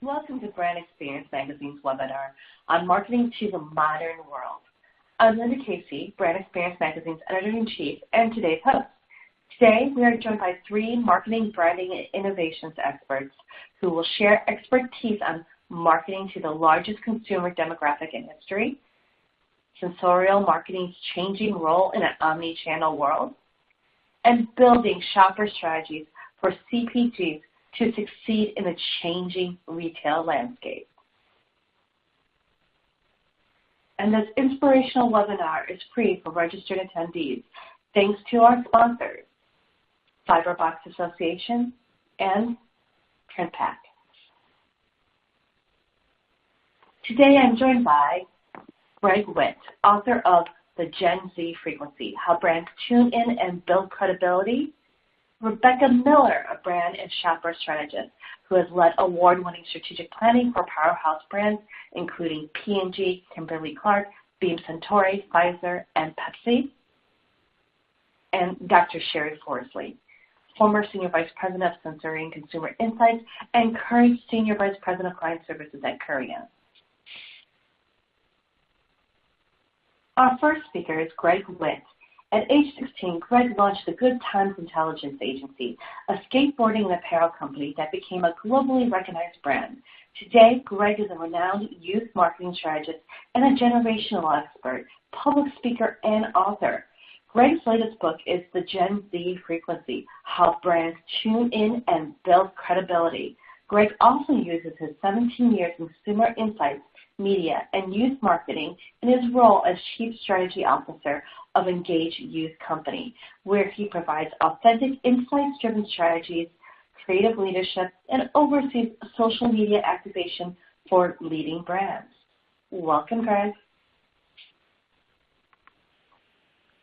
Welcome to Brand Experience Magazine's webinar on marketing to the modern world. I'm Linda Casey, Brand Experience Magazine's editor-in-chief and today's host. Today, we are joined by three marketing, branding, and innovations experts who will share expertise on marketing to the largest consumer demographic in history, sensorial marketing's changing role in an omni-channel world, and building shopper strategies for CPGs to succeed in a changing retail landscape. And this inspirational webinar is free for registered attendees, thanks to our sponsors, Fiberbox Association and PrintPack. Today I'm joined by Gregg Witt, author of The Gen Z Frequency, How Brands Tune In and Build Credibility, Rebecca Miller, a brand and shopper strategist who has led award-winning strategic planning for powerhouse brands, including P&G, Kimberly-Clark, Beam Suntory, Pfizer, and Pepsi. And Dr. Sheri Forzley, former Senior Vice President of Sensory and Consumer Insights and current Senior Vice President of Client Services at Curion. Our first speaker is Gregg Witt. At age 16, Gregg launched the Good Times Intelligence Agency, a skateboarding and apparel company that became a globally recognized brand. Today, Gregg is a renowned youth marketing strategist and a generational expert, public speaker, and author. Gregg's latest book is The Gen Z Frequency, How Brands Tune In and Build Credibility. Gregg also uses his 17 years in consumer insights, media, and youth marketing in his role as Chief Strategy Officer of Engage Youth Company, where he provides authentic, insights-driven strategies, creative leadership, and oversees social media activation for leading brands. Welcome, Gregg.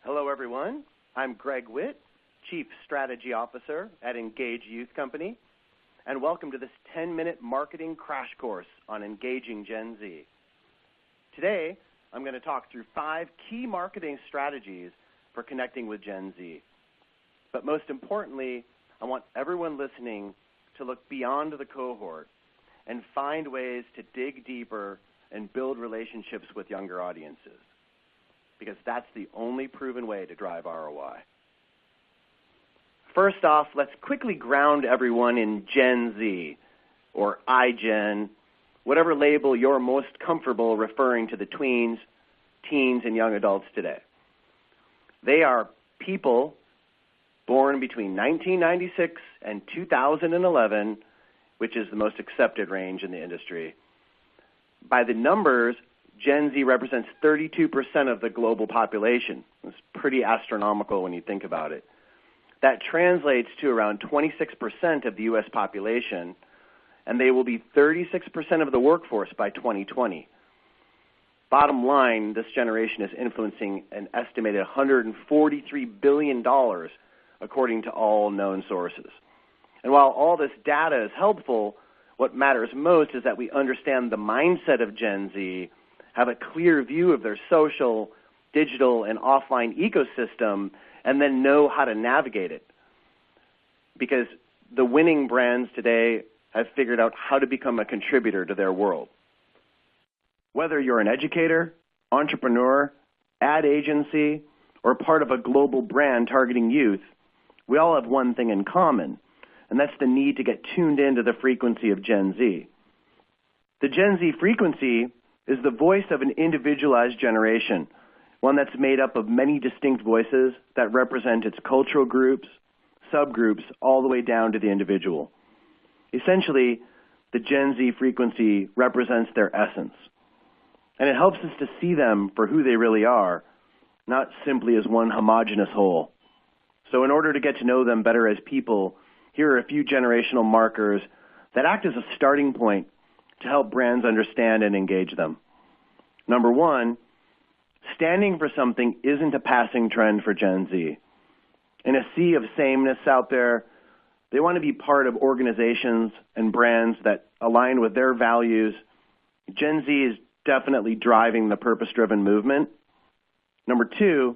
Hello, everyone. I'm Gregg Witt, Chief Strategy Officer at Engage Youth Company, and welcome to this 10-minute marketing crash course on engaging Gen Z. Today, I'm going to talk through 5 key marketing strategies for connecting with Gen Z. But most importantly, I want everyone listening to look beyond the cohort and find ways to dig deeper and build relationships with younger audiences, because that's the only proven way to drive ROI. First off, let's quickly ground everyone in Gen Z, or iGen, whatever label you're most comfortable referring to the tweens, teens, and young adults today. They are people born between 1996 and 2011, which is the most accepted range in the industry. By the numbers, Gen Z represents 32% of the global population. It's pretty astronomical when you think about it. That translates to around 26% of the U.S. population, and they will be 36% of the workforce by 2020. Bottom line, this generation is influencing an estimated $143 billion, according to all known sources. And while all this data is helpful, what matters most is that we understand the mindset of Gen Z, have a clear view of their social, digital, and offline ecosystem, and then know how to navigate it. Because the winning brands today have figured out how to become a contributor to their world. Whether you're an educator, entrepreneur, ad agency, or part of a global brand targeting youth, we all have one thing in common, and that's the need to get tuned into the frequency of Gen Z. The Gen Z frequency is the voice of an individualized generation, one that's made up of many distinct voices that represent its cultural groups, subgroups, all the way down to the individual. Essentially, the Gen Z frequency represents their essence, and it helps us to see them for who they really are, not simply as one homogeneous whole. So in order to get to know them better as people, here are a few generational markers that act as a starting point to help brands understand and engage them. Number 1, standing for something isn't a passing trend for Gen Z. In a sea of sameness out there, they want to be part of organizations and brands that align with their values. Gen Z is definitely driving the purpose-driven movement. Number 2,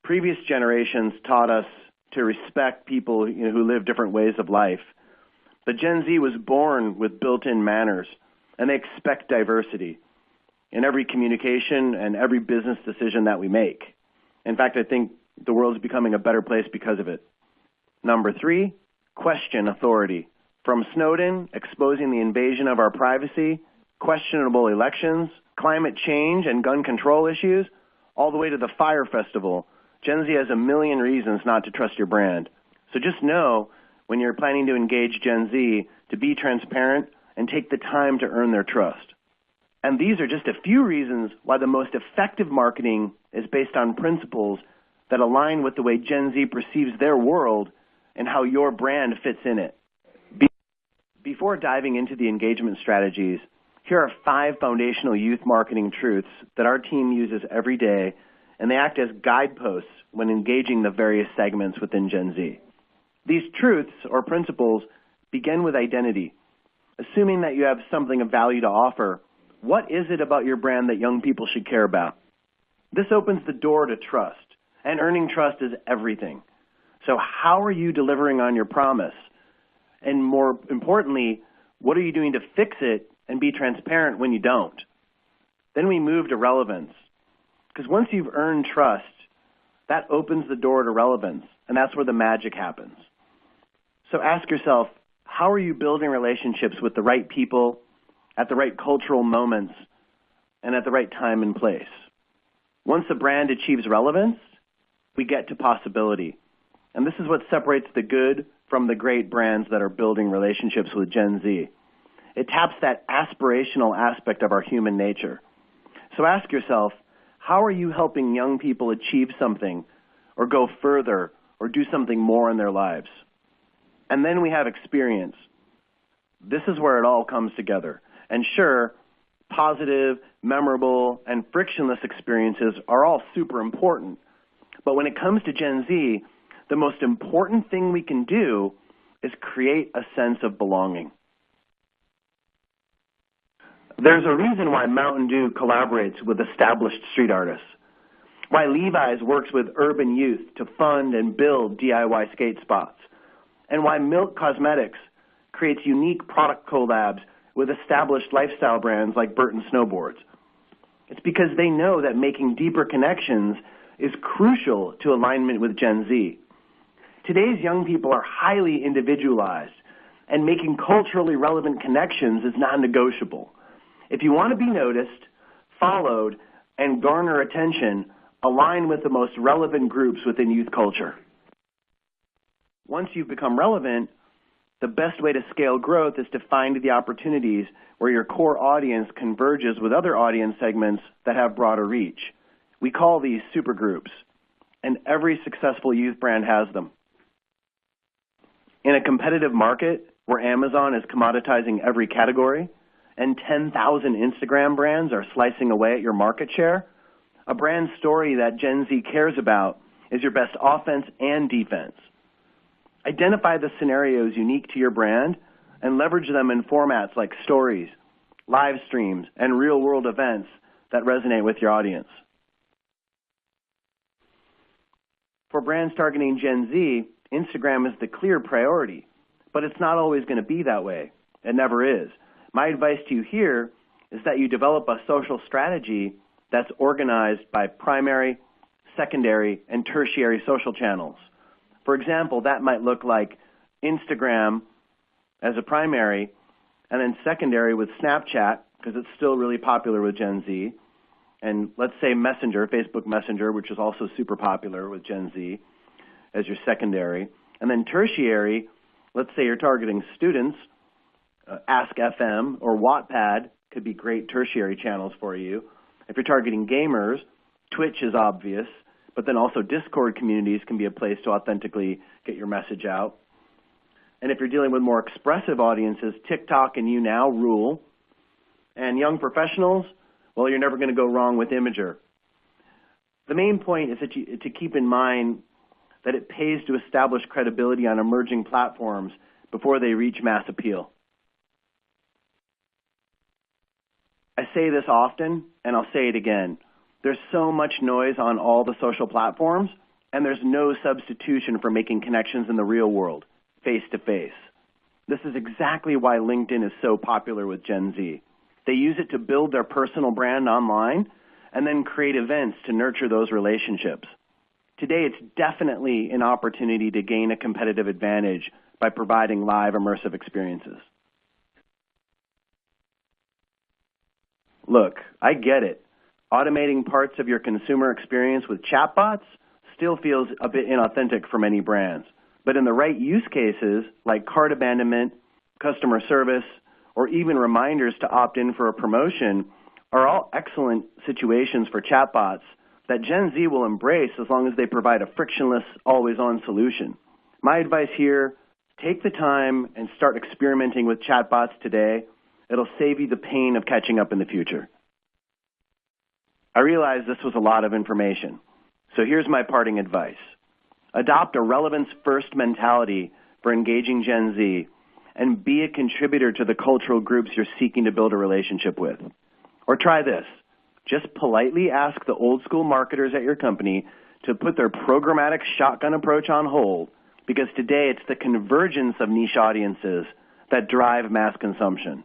previous generations taught us to respect people who live different ways of life. But Gen Z was born with built-in manners, and they expect diversity in every communication and every business decision that we make. In fact, I think the world is becoming a better place because of it. Number 3, question authority. From Snowden exposing the invasion of our privacy, questionable elections, climate change and gun control issues, all the way to the Fire Festival, Gen Z has a million reasons not to trust your brand. So just know when you're planning to engage Gen Z to be transparent and take the time to earn their trust. And these are just a few reasons why the most effective marketing is based on principles that align with the way Gen Z perceives their world and how your brand fits in it. Before diving into the engagement strategies, here are 5 foundational youth marketing truths that our team uses every day, and they act as guideposts when engaging the various segments within Gen Z. These truths or principles begin with identity. Assuming that you have something of value to offer, what is it about your brand that young people should care about? This opens the door to trust, and earning trust is everything. So how are you delivering on your promise? And more importantly, what are you doing to fix it and be transparent when you don't? Then we move to relevance. Because once you've earned trust, that opens the door to relevance, and that's where the magic happens. So ask yourself, how are you building relationships with the right people at the right cultural moments and at the right time and place? Once a brand achieves relevance, we get to possibility. And this is what separates the good from the great brands that are building relationships with Gen Z. It taps that aspirational aspect of our human nature. So ask yourself, how are you helping young people achieve something or go further or do something more in their lives? And then we have experience. This is where it all comes together. And sure, positive, memorable, and frictionless experiences are all super important. But when it comes to Gen Z, the most important thing we can do is create a sense of belonging. There's a reason why Mountain Dew collaborates with established street artists, why Levi's works with urban youth to fund and build DIY skate spots, and why Milk Cosmetics creates unique product collabs with established lifestyle brands like Burton Snowboards. It's because they know that making deeper connections is crucial to alignment with Gen Z. Today's young people are highly individualized, and making culturally relevant connections is non-negotiable. If you want to be noticed, followed, and garner attention, align with the most relevant groups within youth culture. Once you've become relevant, the best way to scale growth is to find the opportunities where your core audience converges with other audience segments that have broader reach. We call these supergroups, and every successful youth brand has them. In a competitive market where Amazon is commoditizing every category and 10,000 Instagram brands are slicing away at your market share, a brand story that Gen Z cares about is your best offense and defense. Identify the scenarios unique to your brand and leverage them in formats like stories, live streams, and real-world events that resonate with your audience. For brands targeting Gen Z, Instagram is the clear priority, but it's not always going to be that way. It never is. My advice to you here is that you develop a social strategy that's organized by primary, secondary, and tertiary social channels. For example, that might look like Instagram as a primary, and then secondary with Snapchat, because it's still really popular with Gen Z, and let's say Messenger, Facebook Messenger, which is also super popular with Gen Z, as your secondary. And then tertiary, let's say you're targeting students, Ask FM or Wattpad could be great tertiary channels for you. If you're targeting gamers, Twitch is obvious, but then also Discord communities can be a place to authentically get your message out. And if you're dealing with more expressive audiences, TikTok and YouNow rule. And young professionals, well, you're never going to go wrong with Imager. The main point is that to keep in mind that it pays to establish credibility on emerging platforms before they reach mass appeal. I say this often, and I'll say it again. There's so much noise on all the social platforms, and there's no substitution for making connections in the real world, face to face. This is exactly why LinkedIn is so popular with Gen Z. They use it to build their personal brand online and then create events to nurture those relationships. Today, it's definitely an opportunity to gain a competitive advantage by providing live immersive experiences. Look, I get it. Automating parts of your consumer experience with chatbots still feels a bit inauthentic for many brands. But in the right use cases, like cart abandonment, customer service, or even reminders to opt in for a promotion, are all excellent situations for chatbots that Gen Z will embrace as long as they provide a frictionless, always-on solution. My advice here, take the time and start experimenting with chatbots today. It'll save you the pain of catching up in the future. I realize this was a lot of information, so here's my parting advice. Adopt a relevance-first mentality for engaging Gen Z and be a contributor to the cultural groups you're seeking to build a relationship with. Or try this. Just politely ask the old-school marketers at your company to put their programmatic shotgun approach on hold, because today it's the convergence of niche audiences that drive mass consumption.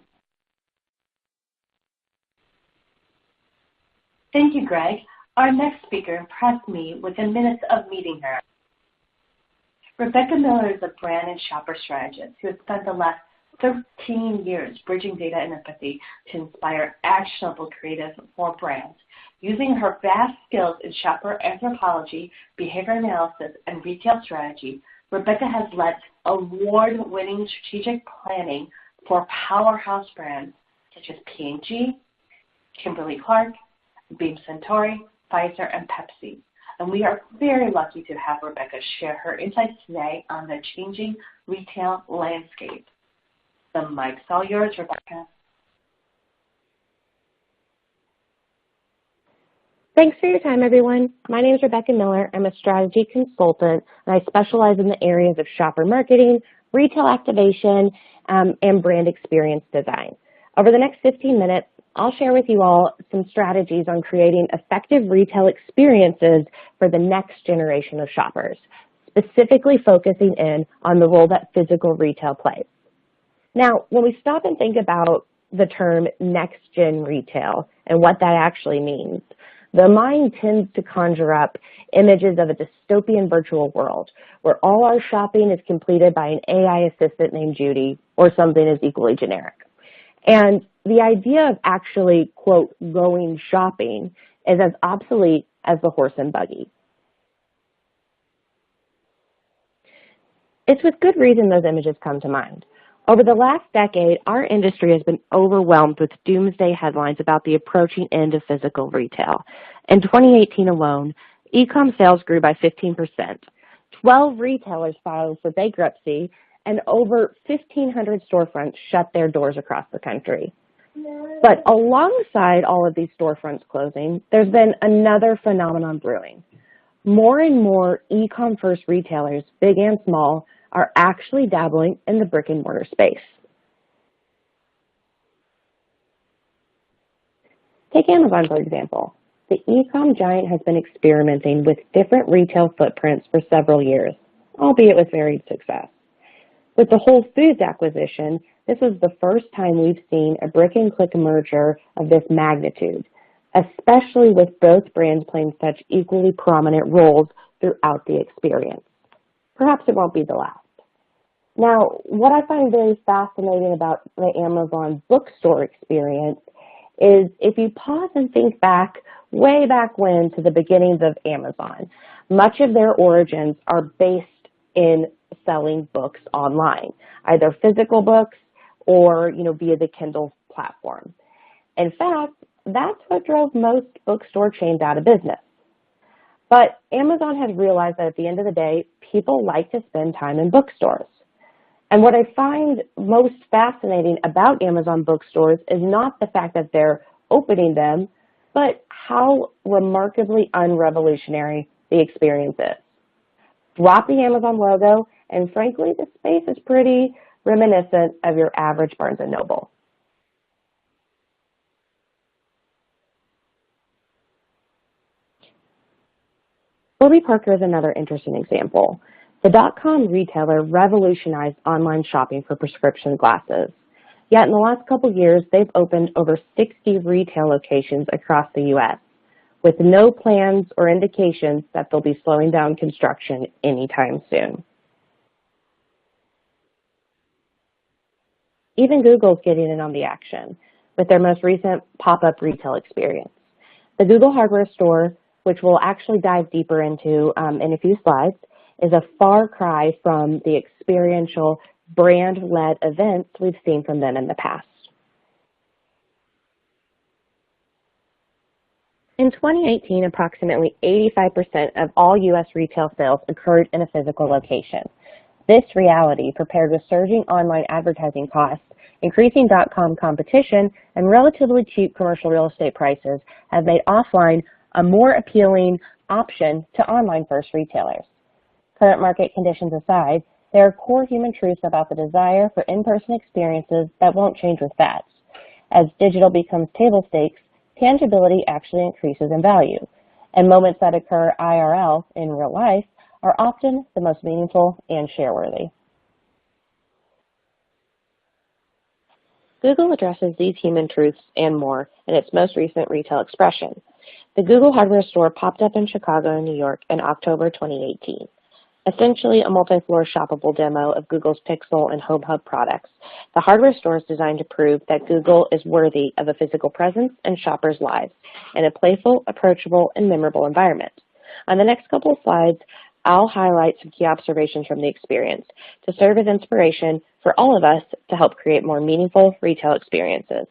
Thank you, Greg. Our next speaker impressed me within minutes of meeting her. Rebecca Miller is a brand and shopper strategist who has spent the last 13 years bridging data and empathy to inspire actionable creative for brands. Using her vast skills in shopper anthropology, behavior analysis, and retail strategy, Rebecca has led award-winning strategic planning for powerhouse brands such as P&G, Kimberly-Clark, Beam Suntory, Pfizer, and Pepsi. And we are very lucky to have Rebecca share her insights today on the changing retail landscape. The mic's all yours, Rebecca. Thanks for your time, everyone. My name is Rebecca Miller. I'm a strategy consultant, and I specialize in the areas of shopper marketing, retail activation, and brand experience design. Over the next 15 minutes, I'll share with you all some strategies on creating effective retail experiences for the next generation of shoppers, specifically focusing in on the role that physical retail plays. Now, when we stop and think about the term next-gen retail and what that actually means, the mind tends to conjure up images of a dystopian virtual world where all our shopping is completed by an AI assistant named Judy or something as equally generic. And the idea of actually, quote, going shopping is as obsolete as the horse and buggy. It's with good reason those images come to mind. Over the last decade, our industry has been overwhelmed with doomsday headlines about the approaching end of physical retail. In 2018 alone, e-com sales grew by 15%. 12 retailers filed for bankruptcy, and over 1,500 storefronts shut their doors across the country. But alongside all of these storefronts closing, there's been another phenomenon brewing. More and more e-com first retailers, big and small, are actually dabbling in the brick and mortar space. Take Amazon, for example. The e-com giant has been experimenting with different retail footprints for several years, albeit with varied success. With the Whole Foods acquisition, this is the first time we've seen a brick-and-click merger of this magnitude, especially with both brands playing such equally prominent roles throughout the experience. Perhaps it won't be the last. Now, what I find very fascinating about the Amazon bookstore experience is if you pause and think back, way back when, to the beginnings of Amazon, much of their origins are based in selling books online, either physical books or, via the Kindle platform. In fact, that's what drove most bookstore chains out of business. But Amazon has realized that at the end of the day, people like to spend time in bookstores. And what I find most fascinating about Amazon bookstores is not the fact that they're opening them, but how remarkably unrevolutionary the experience is. Drop the Amazon logo, and frankly, the space is pretty reminiscent of your average Barnes & Noble. Warby Parker is another interesting example. The .com retailer revolutionized online shopping for prescription glasses. Yet in the last couple years, they've opened over 60 retail locations across the U.S., with no plans or indications that they'll be slowing down construction anytime soon. Even Google's getting in on the action with their most recent pop-up retail experience. The Google hardware store, which we'll actually dive deeper into in a few slides, is a far cry from the experiential brand-led events we've seen from them in the past. In 2018, approximately 85% of all U.S. retail sales occurred in a physical location. This reality, paired with surging online advertising costs, increasing .com competition, and relatively cheap commercial real estate prices, have made offline a more appealing option to online-first retailers. Current market conditions aside, there are core human truths about the desire for in-person experiences that won't change with fads. As digital becomes table stakes, tangibility actually increases in value, and moments that occur IRL, in real life, are often the most meaningful and share-worthy. Google addresses these human truths and more in its most recent retail expression. The Google hardware store popped up in Chicago and New York in October 2018. Essentially a multi-floor shoppable demo of Google's Pixel and Home Hub products, the hardware store is designed to prove that Google is worthy of a physical presence in shoppers' lives in a playful, approachable, and memorable environment. On the next couple of slides, I'll highlight some key observations from the experience to serve as inspiration for all of us to help create more meaningful retail experiences.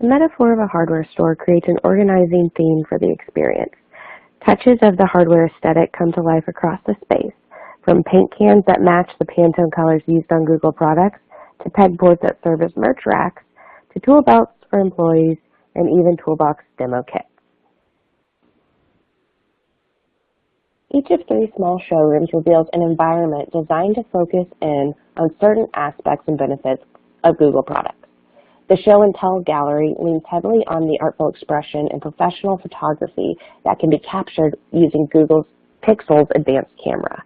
The metaphor of a hardware store creates an organizing theme for the experience. Touches of the hardware aesthetic come to life across the space, from paint cans that match the Pantone colors used on Google products, to pegboards that serve as merch racks, to tool belts for employees, and even toolbox demo kits. Each of 3 small showrooms reveals an environment designed to focus in on certain aspects and benefits of Google products. The Show and Tell gallery leans heavily on the artful expression and professional photography that can be captured using Google's Pixel's advanced camera.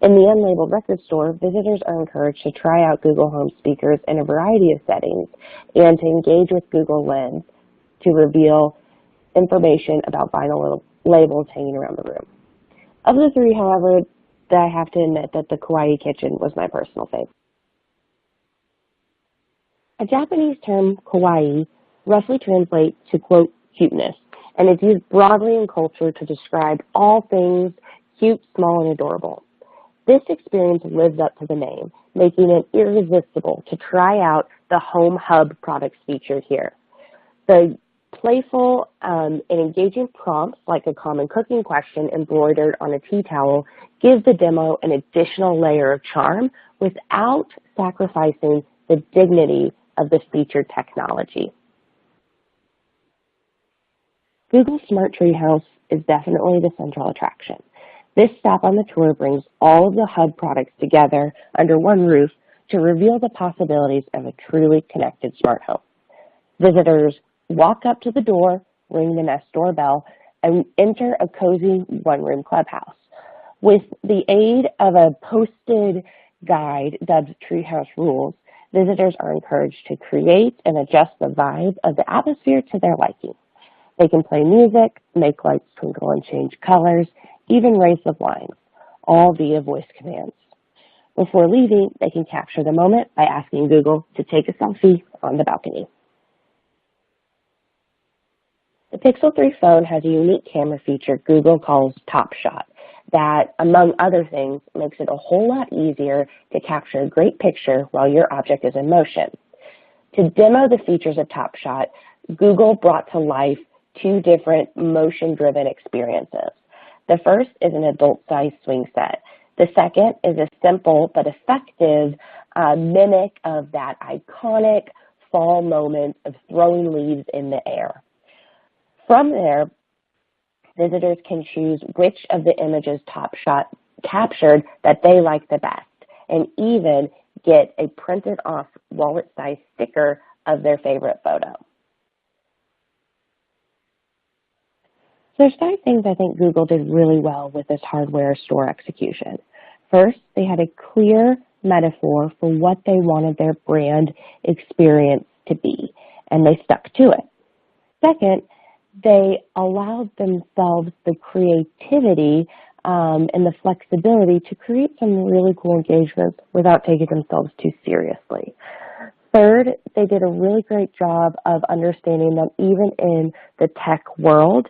In the unlabeled record store, visitors are encouraged to try out Google Home speakers in a variety of settings and to engage with Google Lens to reveal information about vinyl labels hanging around the room. Of the 3, however, I have to admit that the Kawaii Kitchen was my personal favorite. A Japanese term, kawaii, roughly translates to, quote, cuteness, and is used broadly in culture to describe all things cute, small, and adorable. This experience lives up to the name, making it irresistible to try out the Home Hub products featured here. The playful and engaging prompts, like a common cooking question embroidered on a tea towel, give the demo an additional layer of charm without sacrificing the dignity of the featured technology. Google's Smart Treehouse is definitely the central attraction. This stop on the tour brings all of the Hub products together under one roof to reveal the possibilities of a truly connected smart home. Visitors walk up to the door, ring the Nest doorbell, and enter a cozy one-room clubhouse. With the aid of a posted guide dubbed Treehouse Rules, visitors are encouraged to create and adjust the vibe of the atmosphere to their liking. They can play music, make lights twinkle and change colors, even raise the blinds, all via voice commands. Before leaving, they can capture the moment by asking Google to take a selfie on the balcony. The Pixel 3 phone has a unique camera feature Google calls Top Shot that, among other things, makes it a whole lot easier to capture a great picture while your object is in motion. To demo the features of Top Shot, Google brought to life 2 different motion-driven experiences. The first is an adult-sized swing set. The second is a simple but effective mimic of that iconic fall moment of throwing leaves in the air. From there, visitors can choose which of the images Top Shot captured that they like the best, and even get a printed off wallet-sized sticker of their favorite photo. there's 5 things I think Google did really well with this hardware store execution. First, they had a clear metaphor for what they wanted their brand experience to be, and they stuck to it. Second, they allowed themselves the creativity and the flexibility to create some really cool engagements without taking themselves too seriously. Third, they did a really great job of understanding that even in the tech world,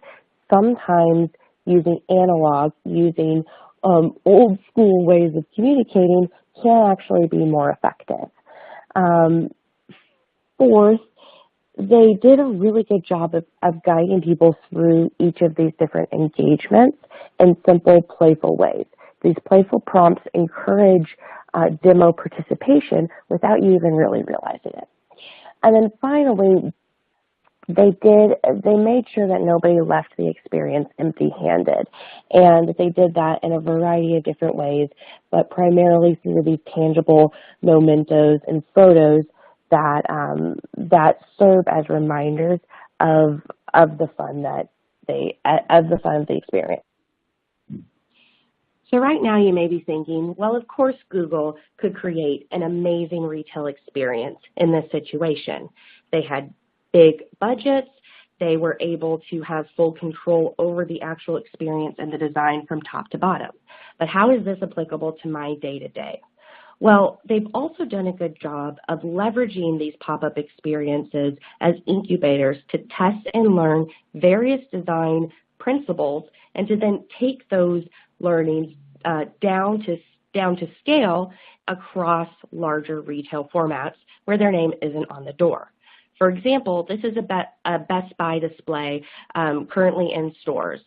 sometimes using analog, using old school ways of communicating can actually be more effective. Fourth, they did a really good job of guiding people through each of these different engagements in simple, playful ways. These playful prompts encourage demo participation without you even really realizing it. And then finally, they made sure that nobody left the experience empty-handed. And they did that in a variety of different ways, but primarily through these tangible mementos and photos that serve as reminders of the fun of the experience. So right now you may be thinking, well, of course Google could create an amazing retail experience in this situation. They had big budgets. They were able to have full control over the actual experience and the design from top to bottom. But how is this applicable to my day-to-day? Well, they've also done a good job of leveraging these pop-up experiences as incubators to test and learn various design principles and to then take those learnings down to scale across larger retail formats where their name isn't on the door. For example, this is a Best Buy display currently in stores.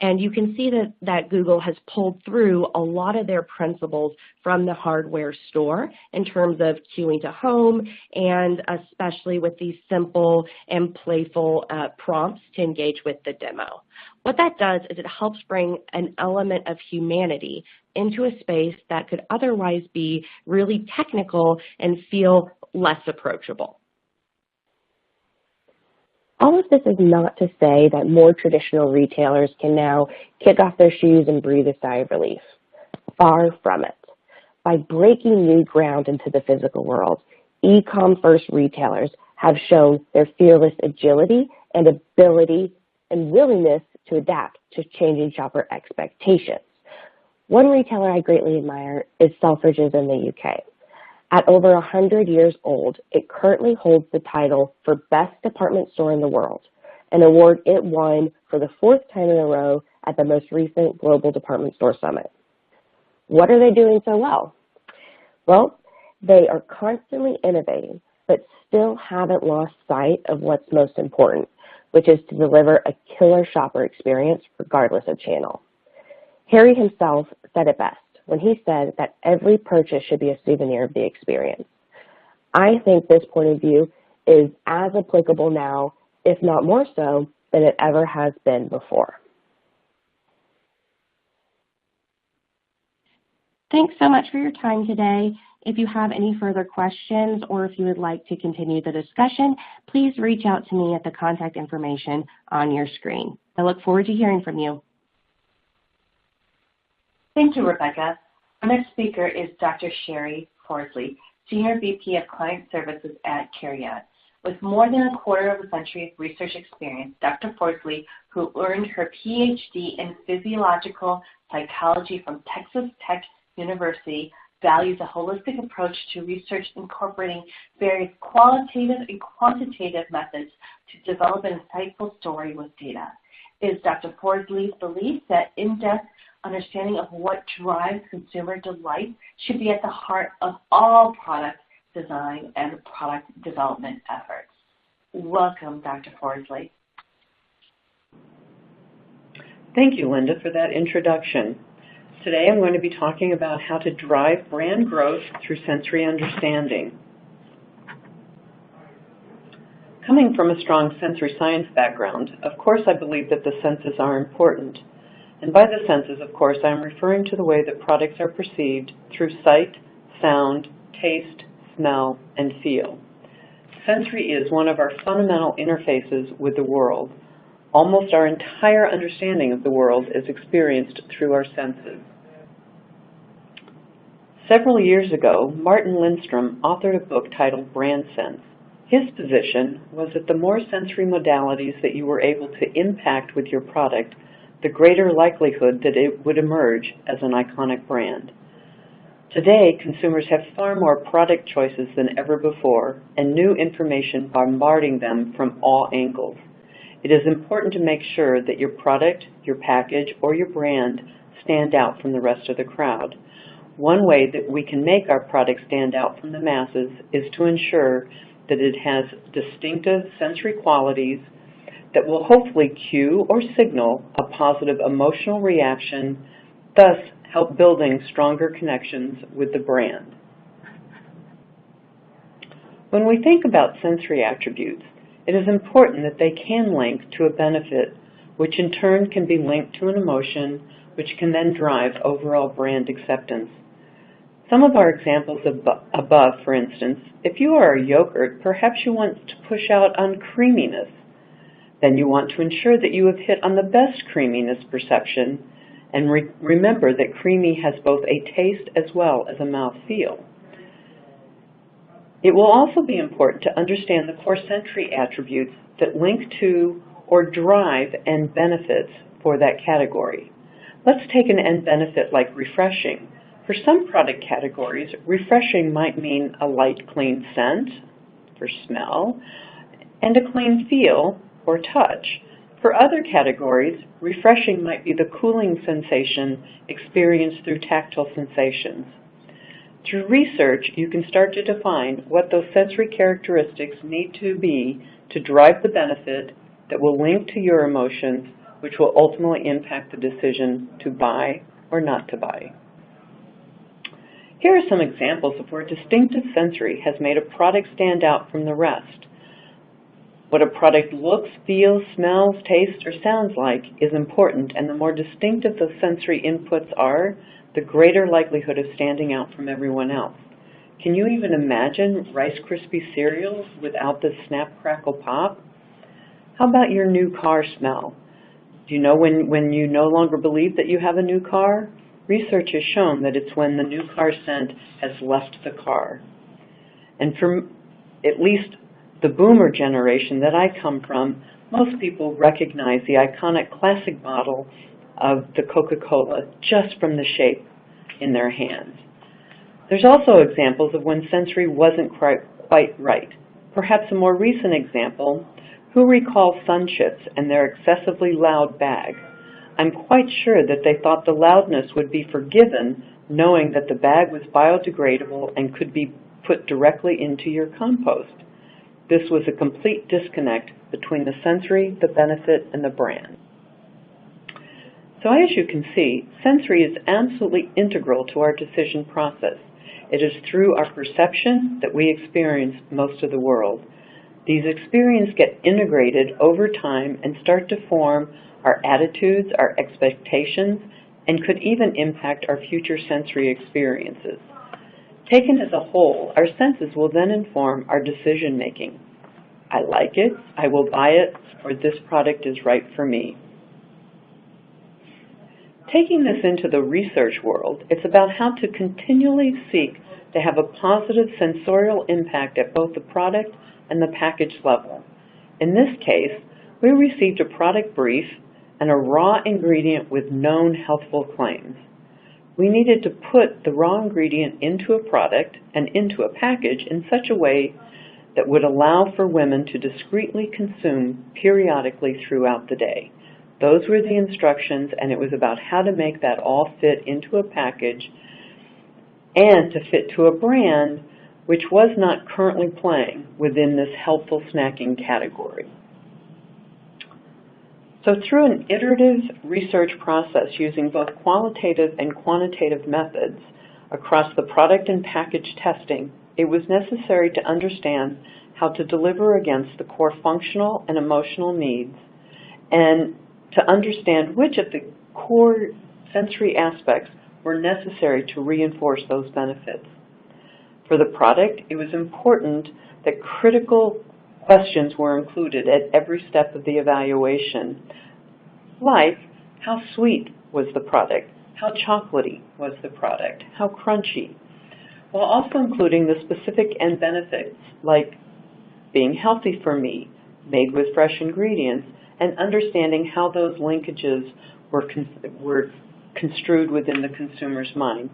And you can see that Google has pulled through a lot of their principles from the hardware store in terms of queuing to home, and especially with these simple and playful prompts to engage with the demo. What that does is it helps bring an element of humanity into a space that could otherwise be really technical and feel less approachable. All of this is not to say that more traditional retailers can now kick off their shoes and breathe a sigh of relief. Far from it. By breaking new ground into the physical world, e-com first retailers have shown their fearless agility and ability and willingness to adapt to changing shopper expectations. One retailer I greatly admire is Selfridges in the UK. At over 100 years old, it currently holds the title for Best Department Store in the World, an award it won for the 4th time in a row at the most recent Global Department Store Summit. What are they doing so well? Well, they are constantly innovating, but still haven't lost sight of what's most important, which is to deliver a killer shopper experience regardless of channel. Harry himself said it best when he said that every purchase should be a souvenir of the experience. I think this point of view is as applicable now, if not more so, than it ever has been before. Thanks so much for your time today. If you have any further questions or if you would like to continue the discussion, please reach out to me at the contact information on your screen. I look forward to hearing from you. Thank you, Rebecca. Our next speaker is Dr. Sheri Forzley, Senior VP of Client Services at Curion. With more than a quarter of a century of research experience, Dr. Forzley, who earned her PhD in physiological psychology from Texas Tech University, values a holistic approach to research incorporating various qualitative and quantitative methods to develop an insightful story with data. It is Dr. Forzley's belief that in-depth understanding of what drives consumer delight should be at the heart of all product design and product development efforts. Welcome, Dr. Forzley. Thank you, Linda, for that introduction. Today I'm going to be talking about how to drive brand growth through sensory understanding. Coming from a strong sensory science background, of course I believe that the senses are important. And by the senses, of course, I'm referring to the way that products are perceived through sight, sound, taste, smell, and feel. Sensory is one of our fundamental interfaces with the world. Almost our entire understanding of the world is experienced through our senses. Several years ago, Martin Lindstrom authored a book titled Brand Sense. His position was that the more sensory modalities that you were able to impact with your product, the greater likelihood that it would emerge as an iconic brand. Today, consumers have far more product choices than ever before, and new information bombarding them from all angles. It is important to make sure that your product, your package, or your brand stand out from the rest of the crowd. One way that we can make our product stand out from the masses is to ensure that it has distinctive sensory qualities that will hopefully cue or signal a positive emotional reaction, thus help building stronger connections with the brand. When we think about sensory attributes, it is important that they can link to a benefit, which in turn can be linked to an emotion, which can then drive overall brand acceptance. Some of our examples above, for instance, if you are a yogurt, perhaps you want to push out on creaminess. Then you want to ensure that you have hit on the best creaminess perception, and remember that creamy has both a taste as well as a mouthfeel. It will also be important to understand the core sensory attributes that link to or drive end benefits for that category. Let's take an end benefit like refreshing. For some product categories, refreshing might mean a light, clean scent for smell and a clean feel or touch. For other categories, refreshing might be the cooling sensation experienced through tactile sensations. Through research, you can start to define what those sensory characteristics need to be to drive the benefit that will link to your emotions, which will ultimately impact the decision to buy or not to buy. Here are some examples of where distinctive sensory has made a product stand out from the rest. What a product looks, feels, smells, tastes, or sounds like is important, and the more distinctive those sensory inputs are, the greater likelihood of standing out from everyone else. Can you even imagine Rice Krispie cereals without the snap, crackle, pop? How about your new car smell? Do you know when you no longer believe that you have a new car? Research has shown that it's when the new car scent has left the car. And for at least the boomer generation that I come from, most people recognize the iconic classic bottle of the Coca-Cola just from the shape in their hands. There's also examples of when sensory wasn't quite right. Perhaps a more recent example, who recalls Sun Chips and their excessively loud bag? I'm quite sure that they thought the loudness would be forgiven, knowing that the bag was biodegradable and could be put directly into your compost. This was a complete disconnect between the sensory, the benefit, and the brand. So as you can see, sensory is absolutely integral to our decision process. It is through our perception that we experience most of the world. These experiences get integrated over time and start to form our attitudes, our expectations, and could even impact our future sensory experiences. Taken as a whole, our senses will then inform our decision making. I like it, I will buy it, or this product is right for me. Taking this into the research world, it's about how to continually seek to have a positive sensorial impact at both the product and the package level. In this case, we received a product brief and a raw ingredient with known healthful claims. We needed to put the raw ingredient into a product and into a package in such a way that would allow for women to discreetly consume periodically throughout the day. Those were the instructions, and it was about how to make that all fit into a package and to fit to a brand which was not currently playing within this helpful snacking category. So through an iterative research process using both qualitative and quantitative methods across the product and package testing, it was necessary to understand how to deliver against the core functional and emotional needs and to understand which of the core sensory aspects were necessary to reinforce those benefits. For the product, it was important that critical Questions were included at every step of the evaluation, like how sweet was the product, how chocolatey was the product, how crunchy, while also including the specific end benefits like being healthy for me, made with fresh ingredients, and understanding how those linkages were construed within the consumer's mind.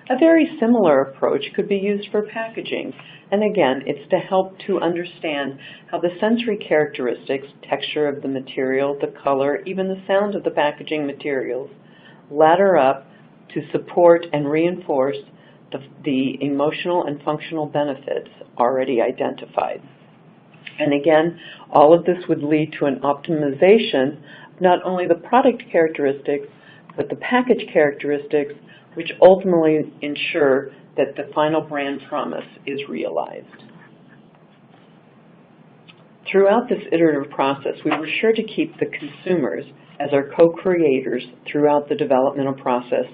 A very similar approach could be used for packaging, and again, it's to help to understand how the sensory characteristics, texture of the material, the color, even the sound of the packaging materials, ladder up to support and reinforce the emotional and functional benefits already identified. And again, all of this would lead to an optimization of not only the product characteristics, but the package characteristics, which ultimately ensure that the final brand promise is realized. Throughout this iterative process, we were sure to keep the consumers as our co-creators throughout the developmental process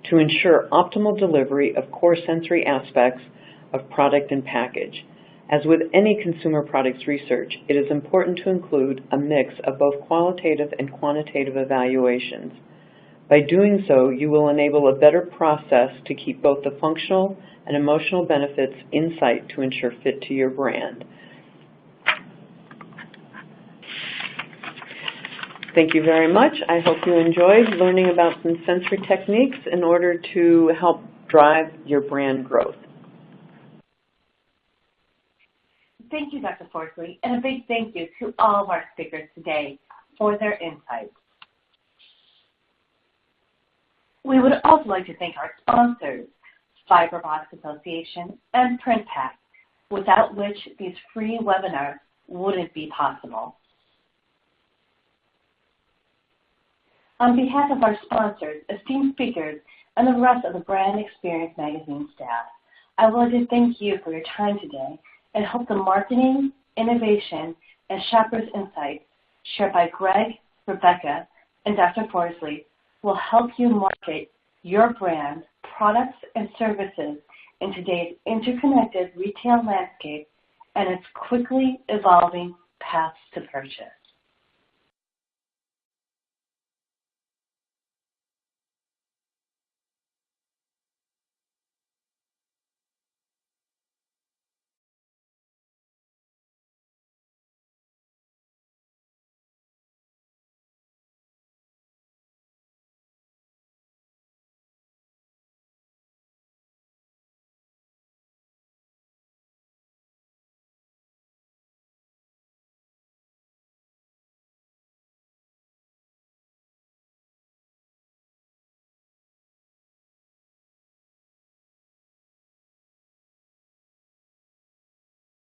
to ensure optimal delivery of core sensory aspects of product and package. As with any consumer products research, it is important to include a mix of both qualitative and quantitative evaluations. By doing so, you will enable a better process to keep both the functional and emotional benefits in sight to ensure fit to your brand. Thank you very much. I hope you enjoyed learning about some sensory techniques in order to help drive your brand growth. Thank you, Dr. Forzley, and a big thank you to all of our speakers today for their insights. We would also like to thank our sponsors, Fiberbox Association and PrintPack, without which these free webinars wouldn't be possible. On behalf of our sponsors, esteemed speakers, and the rest of the Brand Experience Magazine staff, I would like to thank you for your time today and hope the marketing, innovation, and shopper's insights shared by Gregg, Rebecca, and Dr. Forzley will help you market your brand, products, and services in today's interconnected retail landscape and its quickly evolving paths to purchase.